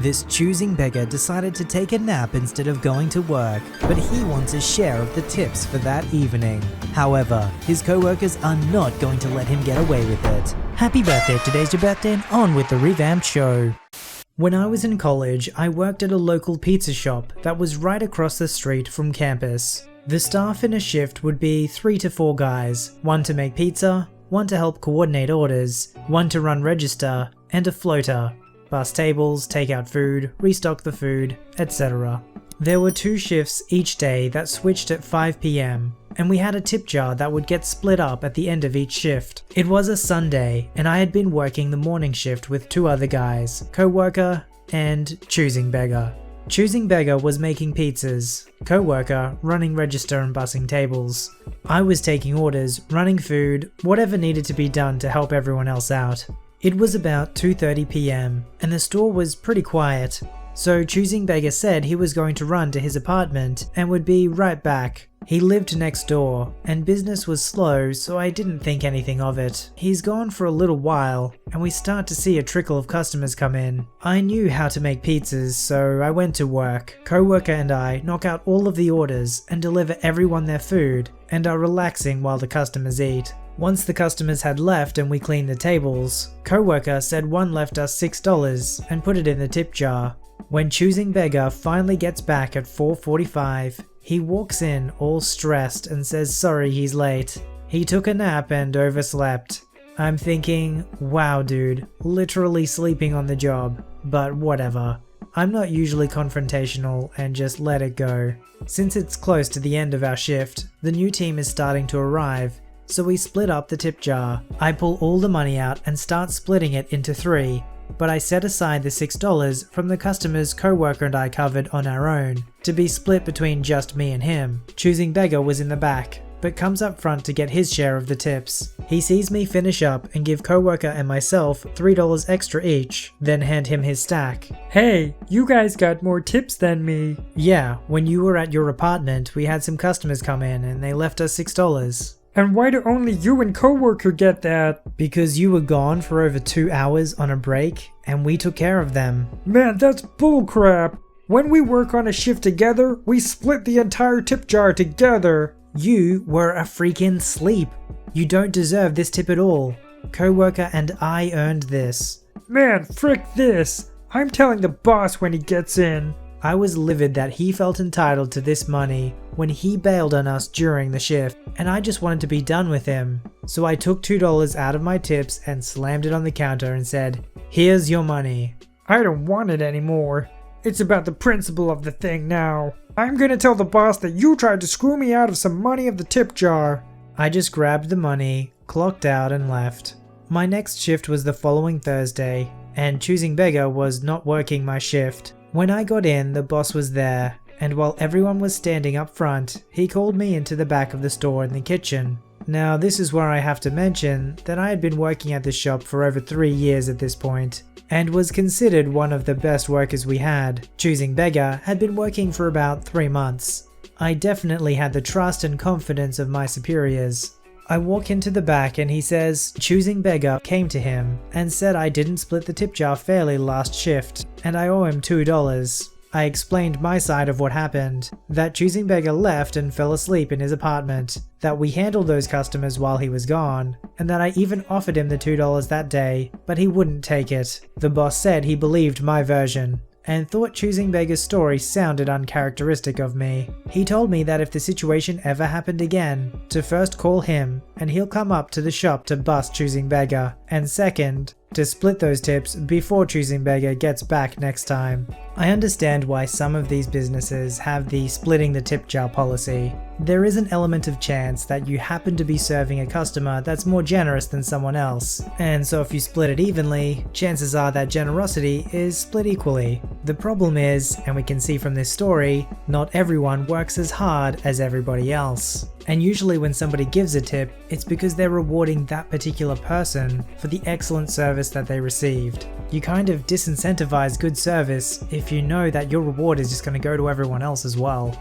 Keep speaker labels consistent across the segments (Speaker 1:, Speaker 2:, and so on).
Speaker 1: This choosing beggar decided to take a nap instead of going to work, but he wants a share of the tips for that evening. However, his co-workers are not going to let him get away with it. Happy birthday, today's your birthday, and on with the revamped show. When I was in college, I worked at a local pizza shop that was right across the street from campus. The staff in a shift would be 3 to 4 guys, one to make pizza, one to help coordinate orders, one to run register, and a floater. Bus tables, take out food, restock the food, etc. There were 2 shifts each day that switched at 5 PM, and we had a tip jar that would get split up at the end of each shift. It was a Sunday, and I had been working the morning shift with 2 other guys, co-worker and choosing beggar. Choosing beggar was making pizzas, co-worker running register and bussing tables. I was taking orders, running food, whatever needed to be done to help everyone else out. It was about 2:30 PM, and the store was pretty quiet, so choosing beggar said he was going to run to his apartment and would be right back. He lived next door, and business was slow, so I didn't think anything of it. He's gone for a little while, and we start to see a trickle of customers come in. I knew how to make pizzas, so I went to work. Co-worker and I knock out all of the orders and deliver everyone their food, and are relaxing while the customers eat. Once the customers had left and we cleaned the tables, co-worker said one left us $6 and put it in the tip jar. When choosing beggar finally gets back at 4:45, he walks in all stressed and says sorry he's late. He took a nap and overslept. I'm thinking, wow dude, literally sleeping on the job, but whatever. I'm not usually confrontational and just let it go. Since it's close to the end of our shift, the new team is starting to arrive, so we split up the tip jar. I pull all the money out and start splitting it into 3, but I set aside the $6 from the customers co-worker and I covered on our own, to be split between just me and him. Choosing beggar was in the back, but comes up front to get his share of the tips. He sees me finish up and give co-worker and myself $3 extra each, then hand him his stack.
Speaker 2: Hey, you guys got more tips than me.
Speaker 1: Yeah, when you were at your apartment, we had some customers come in and they left us $6.
Speaker 2: And why do only you and co-worker get that?
Speaker 1: Because you were gone for over 2 hours on a break, and we took care of them.
Speaker 2: Man, that's bullcrap. When we work on a shift together, we split the entire tip jar together.
Speaker 1: You were a freaking sleep. You don't deserve this tip at all. Co-worker and I earned this.
Speaker 2: Man, frick this. I'm telling the boss when he gets in.
Speaker 1: I was livid that he felt entitled to this money when he bailed on us during the shift, and I just wanted to be done with him. So I took $2 out of my tips and slammed it on the counter and said, "Here's your money."
Speaker 2: I don't want it anymore. It's about the principle of the thing now. I'm gonna tell the boss that you tried to screw me out of some money of the tip jar.
Speaker 1: I just grabbed the money, clocked out and left. My next shift was the following Thursday, and choosing beggar was not working my shift. When I got in, the boss was there, and while everyone was standing up front, he called me into the back of the store in the kitchen. Now this is where I have to mention that I had been working at this shop for over 3 years at this point, and was considered one of the best workers we had. Choosing beggar had been working for about 3 months. I definitely had the trust and confidence of my superiors. I walk into the back and he says choosing beggar came to him and said I didn't split the tip jar fairly last shift and I owe him $2. I explained my side of what happened, that choosing beggar left and fell asleep in his apartment, that we handled those customers while he was gone, and that I even offered him the $2 that day, but he wouldn't take it. The boss said he believed my version, and thought choosing beggar's story sounded uncharacteristic of me. He told me that if the situation ever happened again, to first call him, and he'll come up to the shop to bust choosing beggar, and second, to split those tips before choosing beggar gets back next time. I understand why some of these businesses have the splitting the tip jar policy. There is an element of chance that you happen to be serving a customer that's more generous than someone else, and so if you split it evenly, chances are that generosity is split equally. The problem is, and we can see from this story, not everyone works as hard as everybody else. And usually when somebody gives a tip, it's because they're rewarding that particular person for the excellent service that they received. You kind of disincentivize good service if you know that your reward is just going to go to everyone else as well.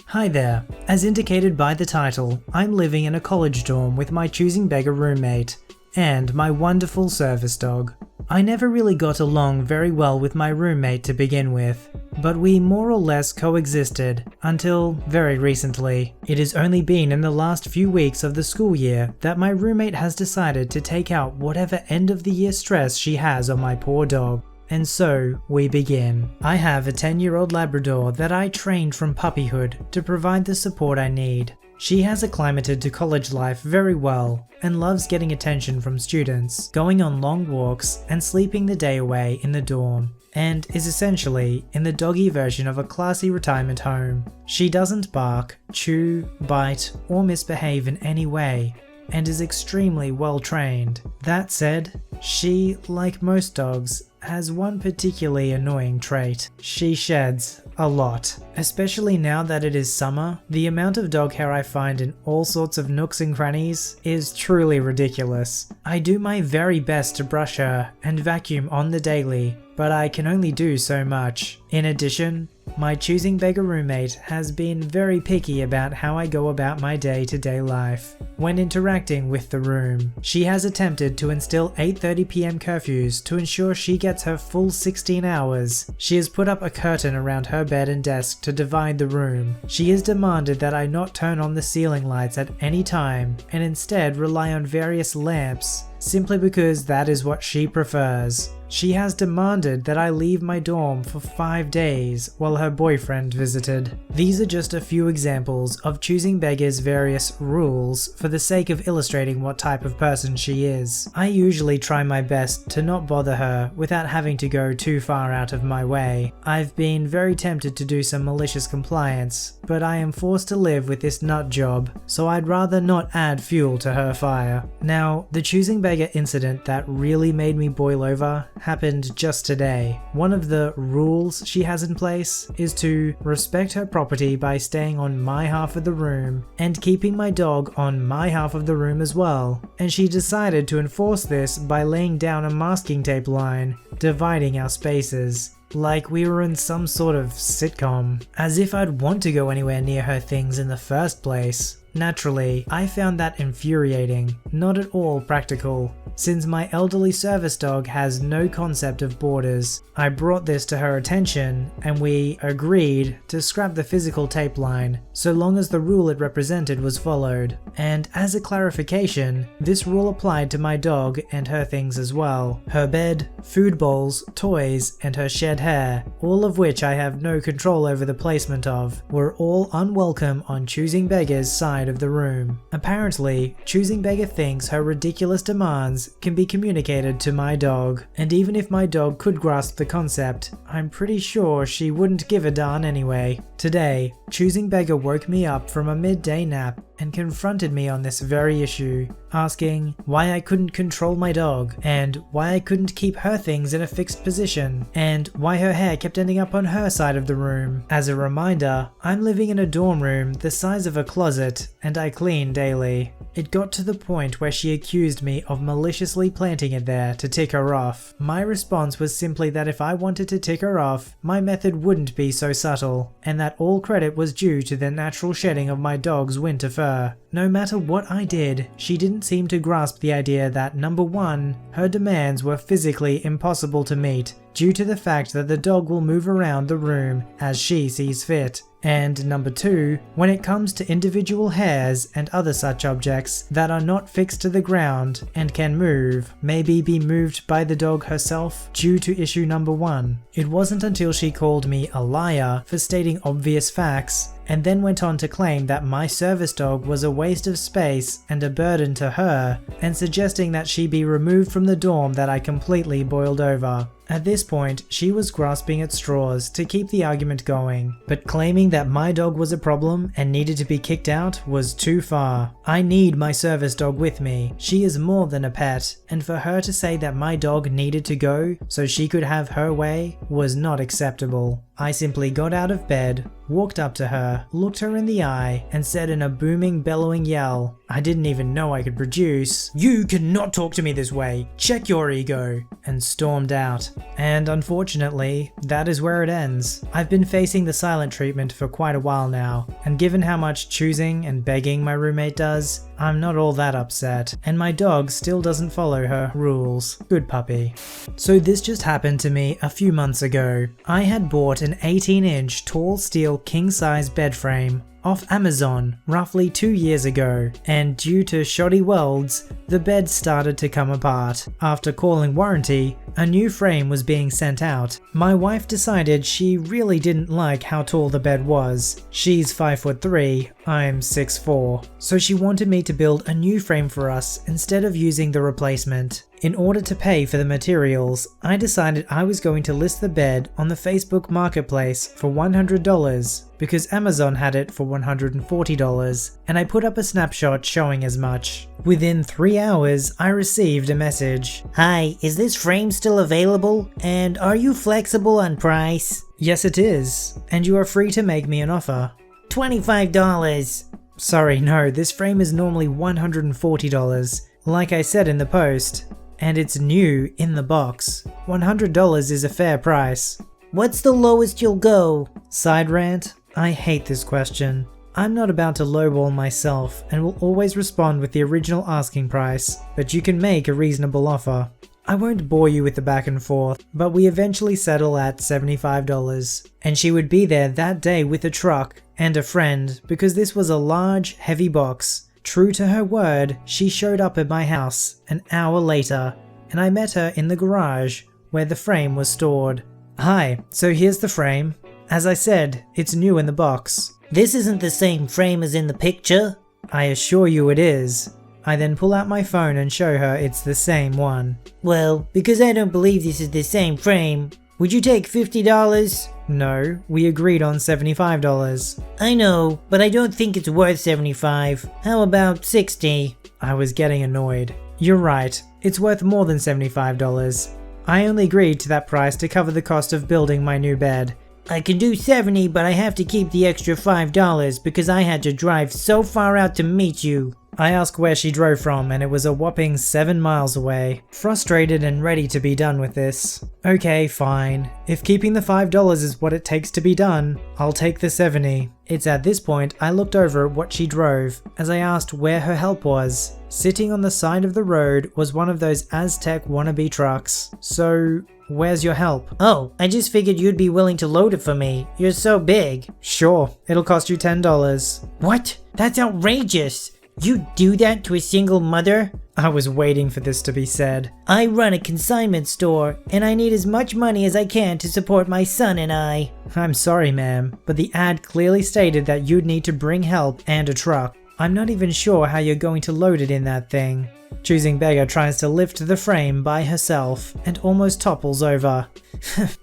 Speaker 1: Hi there. As indicated by the title, I'm living in a college dorm with my choosing beggar roommate and my wonderful service dog. I never really got along very well with my roommate to begin with, but we more or less coexisted until very recently. It has only been in the last few weeks of the school year that my roommate has decided to take out whatever end of the year stress she has on my poor dog. And so we begin. I have a 10-year-old Labrador that I trained from puppyhood to provide the support I need. She has acclimated to college life very well and loves getting attention from students, going on long walks and sleeping the day away in the dorm, and is essentially in the doggy version of a classy retirement home. She doesn't bark, chew, bite, or misbehave in any way, and is extremely well trained. That said, she, like most dogs, has one particularly annoying trait. She sheds a lot. Especially now that it is summer, the amount of dog hair I find in all sorts of nooks and crannies is truly ridiculous. I do my very best to brush her and vacuum on the daily, but I can only do so much. In addition, my choosing beggar roommate has been very picky about how I go about my day-to-day life. When interacting with the room, she has attempted to instill 8:30 p.m. curfews to ensure she gets her full 16 hours. She has put up a curtain around her bed and desk to divide the room. She has demanded that I not turn on the ceiling lights at any time and instead rely on various lamps, simply because that is what she prefers. She has demanded that I leave my dorm for 5 days while her boyfriend visited. These are just a few examples of Choosing Beggars' various rules for the sake of illustrating what type of person she is. I usually try my best to not bother her without having to go too far out of my way. I've been very tempted to do some malicious compliance, but I am forced to live with this nut job, so I'd rather not add fuel to her fire. Now, the Choosing Beggar incident that really made me boil over happened just today. One of the rules she has in place is to respect her property by staying on my half of the room and keeping my dog on my half of the room as well, and she decided to enforce this by laying down a masking tape line dividing our spaces. Like we were in some sort of sitcom. As if I'd want to go anywhere near her things in the first place. Naturally, I found that infuriating, not at all practical, since my elderly service dog has no concept of borders. I brought this to her attention and we agreed to scrap the physical tape line so long as the rule it represented was followed. And as a clarification, this rule applied to my dog and her things as well. Her bed, food bowls, toys, and her shed hair, all of which I have no control over the placement of, were all unwelcome on Choosing Beggar's side of the room. Apparently, Choosing Beggar thinks her ridiculous demands can be communicated to my dog, and even if my dog could grasp the concept, I'm pretty sure she wouldn't give a darn anyway. Today, Choosing Beggar woke me up from a midday nap and confronted me on this very issue, asking why I couldn't control my dog, and why I couldn't keep her things in a fixed position, and why her hair kept ending up on her side of the room. As a reminder, I'm living in a dorm room the size of a closet, and I clean daily. It got to the point where she accused me of maliciously planting it there to tick her off. My response was simply that if I wanted to tick her off, my method wouldn't be so subtle, and that all credit was due to the natural shedding of my dog's winter fur. No matter what I did, she didn't seem to grasp the idea that number one, her demands were physically impossible to meet due to the fact that the dog will move around the room as she sees fit. And number two, when it comes to individual hairs and other such objects that are not fixed to the ground and can move, maybe be moved by the dog herself due to issue number one. It wasn't until she called me a liar for stating obvious facts and then went on to claim that my service dog was a waste of space and a burden to her, and suggesting that she be removed from the dorm that I completely boiled over. At this point, she was grasping at straws to keep the argument going, but claiming that my dog was a problem and needed to be kicked out was too far. I need my service dog with me. She is more than a pet, and for her to say that my dog needed to go so she could have her way was not acceptable. I simply got out of bed, walked up to her, looked her in the eye, and said in a booming, bellowing yell, I didn't even know I could produce. You cannot talk to me this way. Check your ego. And stormed out. And unfortunately, that is where it ends. I've been facing the silent treatment for quite a while now, and given how much choosing and begging my roommate does, I'm not all that upset, and my dog still doesn't follow her rules. Good puppy. So this just happened to me a few months ago. I had bought an 18-inch tall steel king-size bed frame off Amazon roughly 2 years ago, and due to shoddy welds, the bed started to come apart. After calling warranty, a new frame was being sent out. My wife decided she really didn't like how tall the bed was. She's 5'3", I'm 6'4", so she wanted me to build a new frame for us instead of using the replacement. In order to pay for the materials, I decided I was going to list the bed on the Facebook Marketplace for $100 because Amazon had it for $140, and I put up a snapshot showing as much. Within 3 hours, I received a message.
Speaker 3: Hi, is this frame still available? And are you flexible on price?
Speaker 1: Yes, it is, and you are free to make me an offer.
Speaker 3: $25.
Speaker 1: Sorry, no, this frame is normally $140, like I said in the post. And it's new in the box. $100 is a fair price.
Speaker 3: What's the lowest you'll go?
Speaker 1: Side rant? I hate this question. I'm not about to lowball myself and will always respond with the original asking price, but you can make a reasonable offer. I won't bore you with the back and forth, but we eventually settle at $75. And she would be there that day with a truck and a friend because this was a large, heavy box. True to her word, she showed up at my house an hour later, and I met her in the garage where the frame was stored. Hi, so here's the frame. As I said, it's new in the box.
Speaker 3: This isn't the same frame as in the picture.
Speaker 1: I assure you it is. I then pull out my phone and show her it's the same one.
Speaker 3: Well, because I don't believe this is the same frame, would you take $50?
Speaker 1: No, we agreed on $75.
Speaker 3: I know, but I don't think it's worth $75. How about $60?
Speaker 1: I was getting annoyed. You're right, it's worth more than $75. I only agreed to that price to cover the cost of building my new bed.
Speaker 3: I can do $70, but I have to keep the extra $5 because I had to drive so far out to meet you.
Speaker 1: I asked where she drove from and it was a whopping 7 miles away. Frustrated and ready to be done with this. Okay, fine. If keeping the $5 is what it takes to be done, I'll take the 70. It's at this point I looked over at what she drove as I asked where her help was. Sitting on the side of the road was one of those Aztec wannabe trucks. So, where's your help?
Speaker 3: Oh, I just figured you'd be willing to load it for me. You're so big.
Speaker 1: Sure, it'll cost you $10.
Speaker 3: What? That's outrageous. You do that to a single mother?
Speaker 1: I was waiting for this to be said.
Speaker 3: I run a consignment store, and I need as much money as I can to support my son and I.
Speaker 1: I'm sorry, ma'am, but the ad clearly stated that you'd need to bring help and a truck. I'm not even sure how you're going to load it in that thing. Choosing Beggar tries to lift the frame by herself and almost topples over.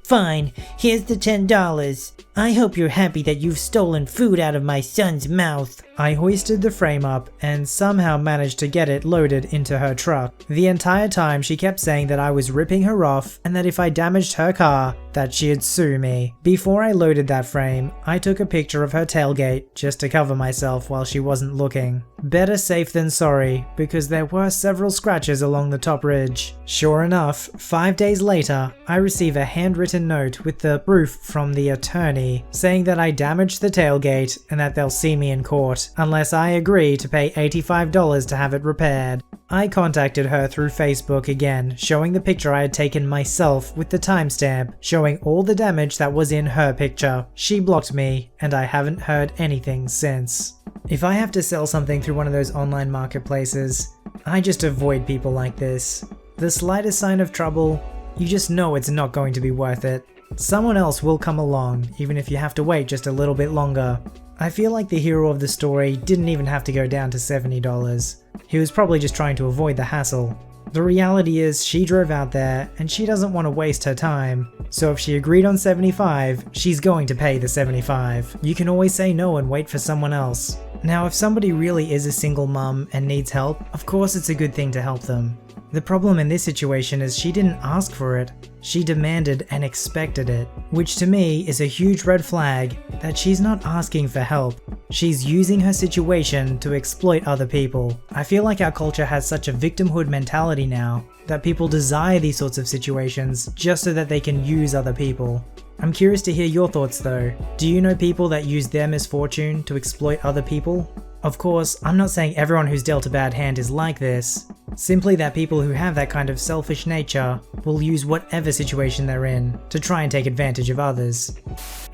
Speaker 3: Fine, here's the $10. I hope you're happy that you've stolen food out of my son's mouth.
Speaker 1: I hoisted the frame up and somehow managed to get it loaded into her truck. The entire time she kept saying that I was ripping her off and that if I damaged her car, that she'd sue me. Before I loaded that frame, I took a picture of her tailgate just to cover myself while she wasn't looking. Better safe than sorry, because there were several scratches along the top ridge. Sure enough, 5 days later, I receive a handwritten note with the proof from the attorney saying that I damaged the tailgate and that they'll see me in court unless I agree to pay $85 to have it repaired. I contacted her through Facebook again, showing the picture I had taken myself with the timestamp, showing all the damage that was in her picture. She blocked me, and I haven't heard anything since. If I have to sell something through one of those online marketplaces, I just avoid people like this. The slightest sign of trouble, you just know it's not going to be worth it. Someone else will come along, even if you have to wait just a little bit longer. I feel like the hero of the story didn't even have to go down to $70. He was probably just trying to avoid the hassle. The reality is she drove out there and she doesn't want to waste her time. So if she agreed on $75, she's going to pay the $75. You can always say no and wait for someone else. Now if somebody really is a single mum and needs help, of course it's a good thing to help them. The problem in this situation is she didn't ask for it. She demanded and expected it, which to me is a huge red flag that she's not asking for help. She's using her situation to exploit other people. I feel like our culture has such a victimhood mentality now that people desire these sorts of situations just so that they can use other people. I'm curious to hear your thoughts though. Do you know people that use their misfortune to exploit other people? Of course, I'm not saying everyone who's dealt a bad hand is like this. Simply that people who have that kind of selfish nature will use whatever situation they're in to try and take advantage of others.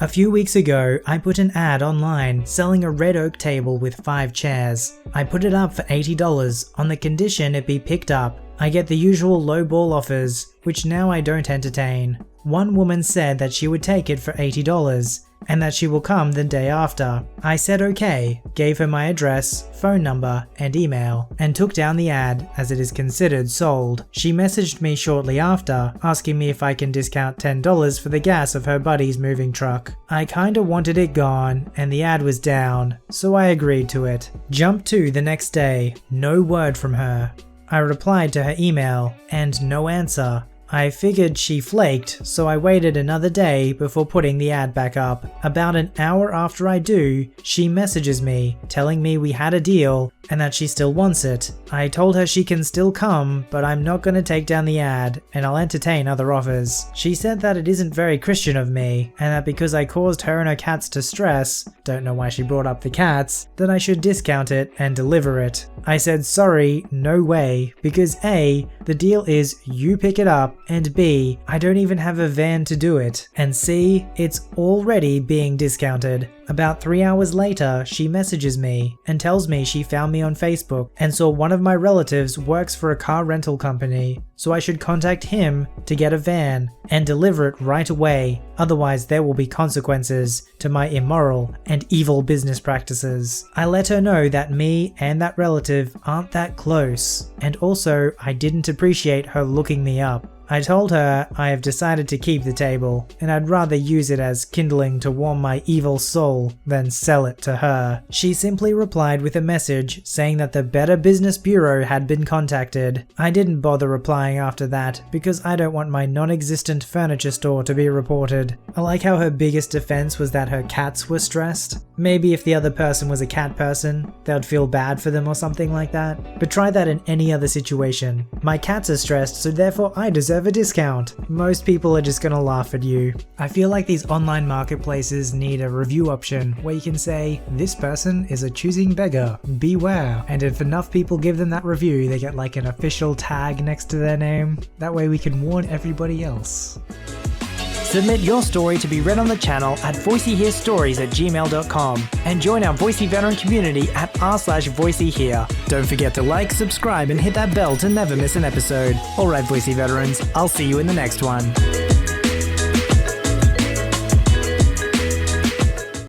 Speaker 1: A few weeks ago, I put an ad online selling a red oak table with 5 chairs. I put it up for $80 on the condition it be picked up. I get the usual lowball offers, which now I don't entertain. One woman said that she would take it for $80 and that she will come the day after. I said okay, gave her my address, phone number, and email, and took down the ad as it is considered sold. She messaged me shortly after, asking me if I can discount $10 for the gas of her buddy's moving truck. I kinda wanted it gone, and the ad was down, so I agreed to it. Jump to the next day, no word from her. I replied to her email, and no answer. I figured she flaked, so I waited another day before putting the ad back up. About an hour after I do, she messages me, telling me we had a deal and that she still wants it. I told her she can still come, but I'm not gonna take down the ad and I'll entertain other offers. She said that it isn't very Christian of me, and that because I caused her and her cats to stress, don't know why she brought up the cats, that I should discount it and deliver it. I said sorry, no way, because A, the deal is you pick it up, and B, I don't even have a van to do it, and C, it's already being discounted. About 3 hours later, she messages me and tells me she found me on Facebook and saw one of my relatives works for a car rental company, so I should contact him to get a van and deliver it right away, otherwise there will be consequences to my immoral and evil business practices. I let her know that me and that relative aren't that close, and also I didn't appreciate her looking me up. I told her I have decided to keep the table, and I'd rather use it as kindling to warm my evil soul than sell it to her. She simply replied with a message saying that the Better Business Bureau had been contacted. I didn't bother replying after that because I don't want my non-existent furniture store to be reported. I like how her biggest defense was that her cats were stressed. Maybe if the other person was a cat person, they'd feel bad for them or something like that. But try that in any other situation. My cats are stressed, so therefore I deserve a discount. Most people are just gonna laugh at you. I feel like these online marketplaces need a review option where you can say, this person is a choosing beggar, beware. And if enough people give them that review, they get like an official tag next to their name. That way we can warn everybody else.
Speaker 4: Submit your story to be read on the channel at VoiceyHereStories@gmail.com and join our Voicey veteran community at r/VoiceyHere. Don't forget to like, subscribe, and hit that bell to never miss an episode. Alright, Voicey veterans, I'll see you in the next one.